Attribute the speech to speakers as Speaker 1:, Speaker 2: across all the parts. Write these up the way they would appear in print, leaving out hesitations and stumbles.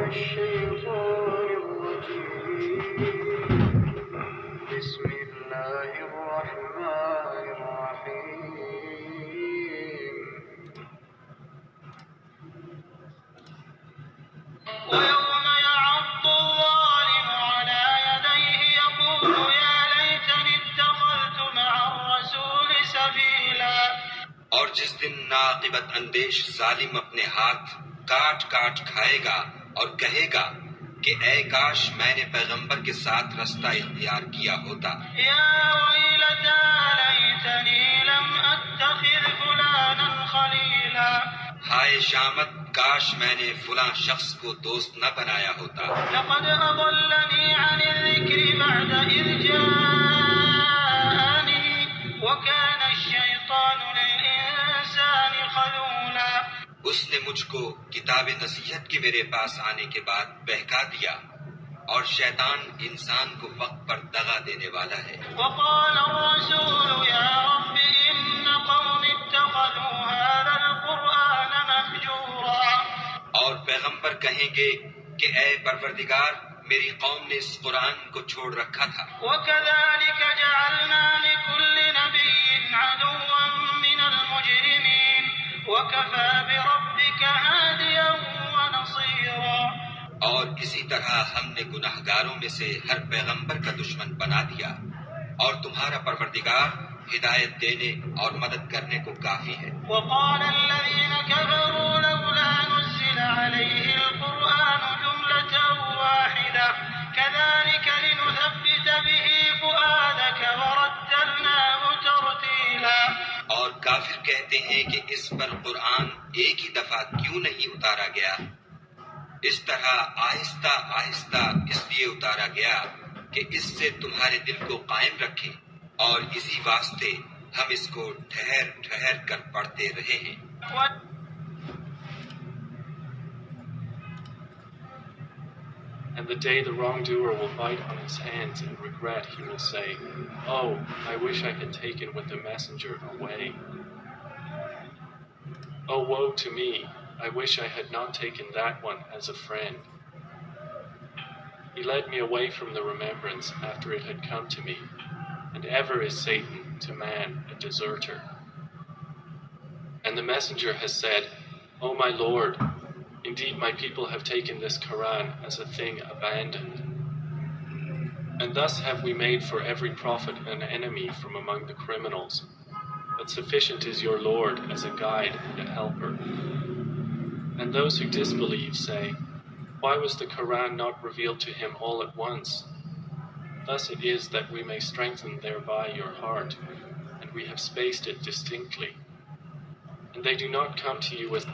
Speaker 1: الشيطان الرجيم بسم الله الرحمن الرحيم ويوم يعض الظالم على يديه يقول يا ليتني اتخذت مع الرسول سبيلا
Speaker 2: اور جس دن ناقبت اندیش ظالم اپنے ہاتھ کاٹ کاٹ کھائے گا اور کہے گا کہ اے کاش میں نے پیغمبر کے ساتھ رستہ اختیار کیا ہوتا.
Speaker 1: یا ویلتا لیتنی لم اتخذ فلانا خلیلا
Speaker 2: ہائے شامت کاش میں نے فلاں شخص کو دوست نہ بنایا ہوتا.
Speaker 1: لقد اضلنی عن الذکر بعد اذ جاءنی وکان الشیطان للانسان خذولا
Speaker 2: اس نے مجھ کو کتاب نصیحت کے میرے پاس آنے کے بعد بہکا دیا اور شیطان انسان کو وقت پر دغا دینے والا ہے.
Speaker 1: وقال الرسول یا رب ان قوم اتخذوا هذا القرآن مهجورا
Speaker 2: اور پیغمبر کہیں گے کہ اے پروردگار میری قوم نے اس قرآن کو چھوڑ رکھا تھا.
Speaker 1: وكذلك جعلنا لكل نبي عدوا من المجرمين وكفى بربك هاديا ونصيرا
Speaker 2: اور اسی طرح ہم نے گناہگاروں میں سے ہر پیغمبر کا دشمن بنا دیا اور تمہارا پروردگار ہدایت دینے اور مدد کرنے کو کافی ہے.
Speaker 1: وقال الذين كفروا لولا نزل عليه القرآن جملة واحدة كذلك لنثبت به فؤادك ورتلناه ترتيلا
Speaker 2: اور کافر کہتے ہیں کہ اس پر قرآن ایک ہی دفعہ کیوں نہیں اتارا گیا. اس طرح آہستہ آہستہ اس لیے اتارا گیا کہ اس سے تمہارے دل کو قائم رکھیں اور اسی واسطے ہم اس کو ٹھہر ٹھہر کر پڑھتے رہے ہیں.
Speaker 3: And the day the wrongdoer will bite on his hands in regret, he will say, "Oh, I wish I had taken with the messenger away. Oh, woe to me, I wish I had not taken that one as a friend. He led me away from the remembrance after it had come to me, and ever is Satan to man a deserter." And the messenger has said, "O my Lord, indeed my people have taken this Quran as a thing abandoned. And thus have we made for every prophet an enemy from among the criminals. But sufficient is your Lord as a guide and a helper." And those who disbelieve say, "Why was the Quran not revealed to him all at once? Thus it is that we may strengthen thereby your heart, and we have spaced it distinctly. And they do not come to you with..."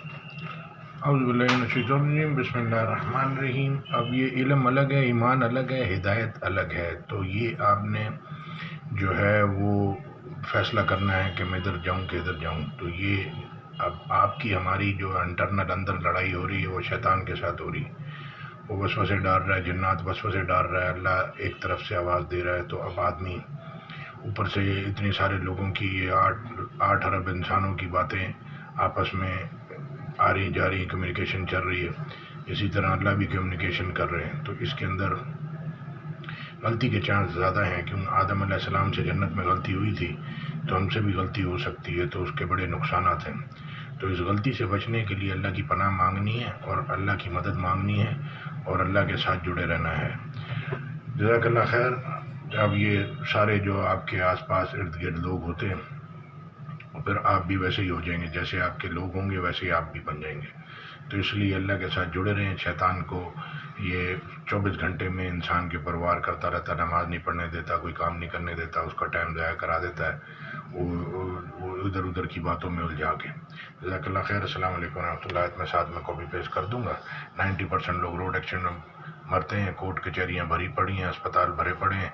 Speaker 4: اعوذ باللہ من الشیطان الرجیم بسم اللہ الرحمن الرحیم. اب یہ علم الگ ہے، ایمان الگ ہے، ہدایت الگ ہے. تو یہ آپ نے جو ہے وہ فیصلہ کرنا ہے کہ میں ادھر جاؤں کہ ادھر جاؤں. تو یہ اب آپ کی ہماری جو انٹرنل اندر لڑائی ہو رہی ہے وہ شیطان کے ساتھ ہو رہی ہے. وہ وسوسے ڈال رہا ہے، جنات وسوسے ڈال رہا ہے، اللہ ایک طرف سے آواز دے رہا ہے. تو اب آدمی اوپر سے اتنے سارے لوگوں کی یہ 8 ارب انسانوں کی باتیں آپس میں آ رہی جا رہی، کمیونیکیشن چل رہی ہے. اسی طرح اللہ بھی کمیونیکیشن کر رہے ہیں. تو اس کے اندر غلطی کے چانس زیادہ ہیں کہ آدم علیہ السلام سے جنت میں غلطی ہوئی تھی تو ہم سے بھی غلطی ہو سکتی ہے. تو اس کے بڑے نقصانات ہیں. تو اس غلطی سے بچنے کے لیے اللہ کی پناہ مانگنی ہے اور اللہ کی مدد مانگنی ہے اور اللہ کے ساتھ جڑے رہنا ہے. جزاک اللہ خیر. اب یہ سارے جو آپ کے آس پاس ارد گرد لوگ ہوتے ہیں پھر آپ بھی ویسے ہی ہو جائیں گے، جیسے آپ کے لوگ ہوں گے ویسے ہی آپ بھی بن جائیں گے. تو اس لیے اللہ کے ساتھ جڑے رہیں. شیطان کو یہ 24 گھنٹے میں انسان کے پروار کرتا رہتا، نماز نہیں پڑھنے دیتا، کوئی کام نہیں کرنے دیتا، اس کا ٹائم ضائع کرا دیتا ہے وہ ادھر ادھر کی باتوں میں الجھا کے. جزاک اللہ خیر. السلام علیکم ورحمۃ اللہ. میں ساتھ میں کاپی پیسٹ کر دوں گا. 90% لوگ روڈ ایکسیڈنٹ میں مرتے ہیں، کورٹ کچہریاں بھری پڑی ہیں، اسپتال بھرے پڑے ہیں.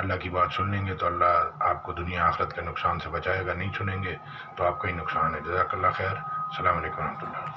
Speaker 4: اللہ کی بات سن لیں گے تو اللہ آپ کو دنیا آخرت کے نقصان سے بچائے گا. نہیں سنیں گے تو آپ کا ہی نقصان ہے. جزاک اللہ خیر. السلام علیکم ورحمۃ اللہ.